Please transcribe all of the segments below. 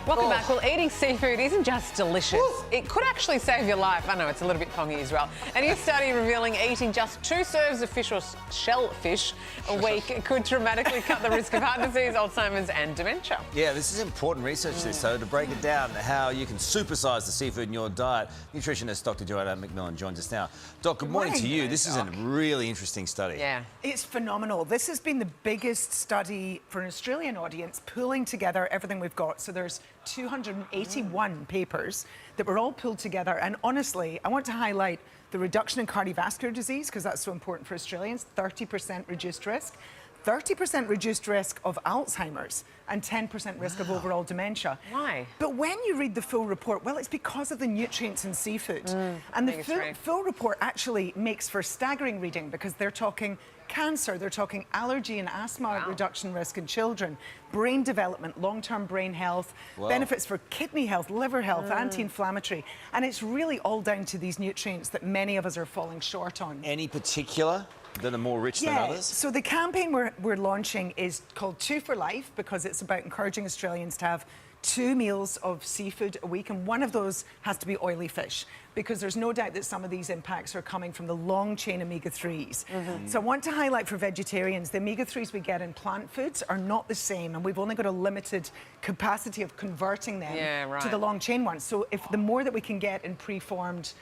Welcome back. Well, eating seafood isn't just delicious. It could actually save your life. I know, it's a little bit pongy as well. A new study revealing eating just 2 serves of fish or shellfish a week could dramatically cut the risk of heart disease, Alzheimer's and dementia. Yeah, this is important research, So to break it down, how you can supersize the seafood in your diet, nutritionist Dr. Joanna Nicholson joins us now. Doc, good morning to you. This is a really interesting study. Yeah. It's phenomenal. This has been the biggest study for an Australian audience, pulling together everything we've got. So there's 281 papers that were all pulled together. And honestly, I want to highlight the reduction in cardiovascular disease, because that's so important for Australians, 30% reduced risk. 30% reduced risk of Alzheimer's and 10% risk of overall dementia. Why? But when you read the full report, well, it's because of the nutrients in seafood. And the full report actually makes for staggering reading, because they're talking cancer, they're talking allergy and asthma reduction risk in children, brain development, long-term brain health, benefits for kidney health, liver health, anti-inflammatory. And it's really all down to these nutrients that many of us are falling short on. Any particular that are more rich than others? So the campaign we're launching is called Two4Life, because it's about encouraging Australians to have 2 meals of seafood a week, and one of those has to be oily fish, because there's no doubt that some of these impacts are coming from the long chain omega-3s. So I want to highlight for vegetarians, the omega-3s we get in plant foods are not the same, and we've only got a limited capacity of converting them to the long chain ones. So if the more that we can get in preformed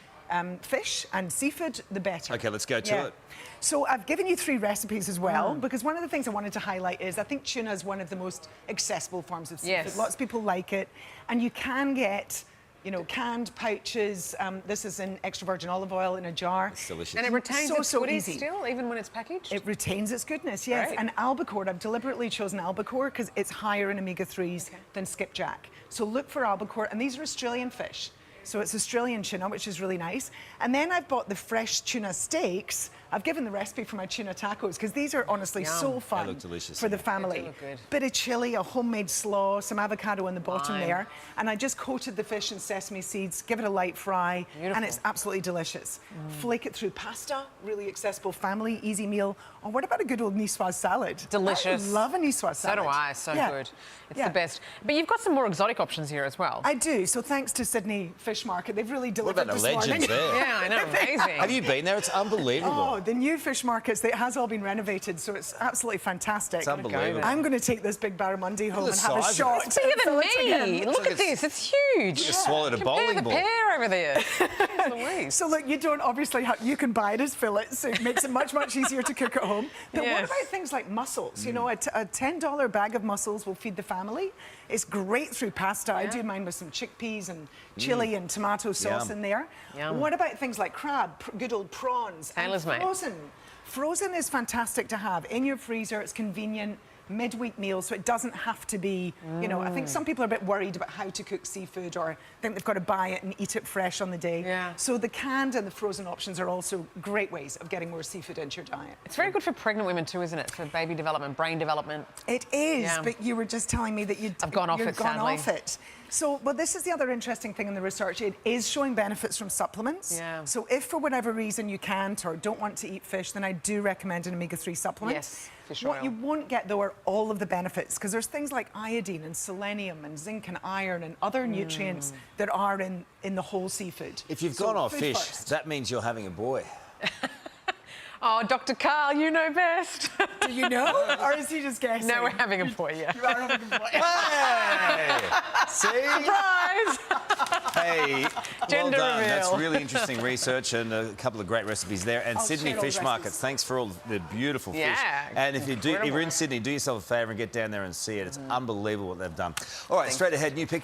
fish and seafood, the better. Okay, let's go to it. So I've given you 3 recipes as well, because one of the things I wanted to highlight is I think tuna is one of the most accessible forms of seafood. Lots of people like it, and you can get, you know, canned pouches. This is in extra virgin olive oil in a jar. It's delicious. And it retains its goodies easy. still, even when it's packaged? It retains its goodness, yes. Great. And albacore, I've deliberately chosen albacore because it's higher in omega-3s than skipjack. So look for albacore, and these are Australian fish. So it's Australian tuna, which is really nice. And then I've bought the fresh tuna steaks. I've given the recipe for my tuna tacos, because these are honestly so fun for the family. They do look good. Bit of chili, a homemade slaw, some avocado on the bottom there. And I just coated the fish in sesame seeds, give it a light fry, and it's absolutely delicious. Flake it through pasta, really accessible family, easy meal. Or what about a good old niçoise salad? Delicious. I love a niçoise salad. So do I, so good. It's the best. But you've got some more exotic options here as well. I do. So thanks to Sydney Fish Market, they've really delivered this morning. What about the legends there? Yeah, I know, amazing. Have you been there? It's unbelievable. Oh, the new fish markets, it has all been renovated, so it's absolutely fantastic. It's unbelievable. I'm going to take this big barramundi home and have a shot. It's bigger than me. Look at this, it's huge. You just swallowed a bowling ball. Compare the pear over there. So look, you don't obviously have, you can buy it as fillets, so it makes it much, much easier to cook at home. But what about things like mussels? You know, a $10 bag of mussels will feed the family. It's great through pasta. I do mine with some chickpeas and chili and tomato sauce in there. What about things like crab, good old prawns, and frozen? Frozen is fantastic to have in your freezer. It's convenient. Midweek meal, so it doesn't have to be, you know, I think some people are a bit worried about how to cook seafood, or think they've got to buy it and eat it fresh on the day. So the canned and the frozen options are also great ways of getting more seafood into your diet. It's very good for pregnant women too, isn't it? For baby development, brain development. It is, but you were just telling me that I've gone off it, sadly. So, well, this is the other interesting thing in the research. It is showing benefits from supplements. So if for whatever reason you can't or don't want to eat fish, then I do recommend an omega-3 supplement. Fish oil. What you won't get, though, are all of the benefits, because there's things like iodine and selenium and zinc and iron and other nutrients that are in the whole seafood. If you've gone off fish, that means you're having a boy. Oh, Dr. Carl, you know best. Do you know? Or is he just guessing? No, we're having a boy, You are having a boy. Hey! See? Surprise! Hey, Gender well done. reveal. That's really interesting research, and a couple of great recipes there. And Sydney Fish Markets, thanks for all the beautiful fish. And if you're in Sydney, do yourself a favour and get down there and see it. It's unbelievable what they've done. All right, straight ahead, new picture.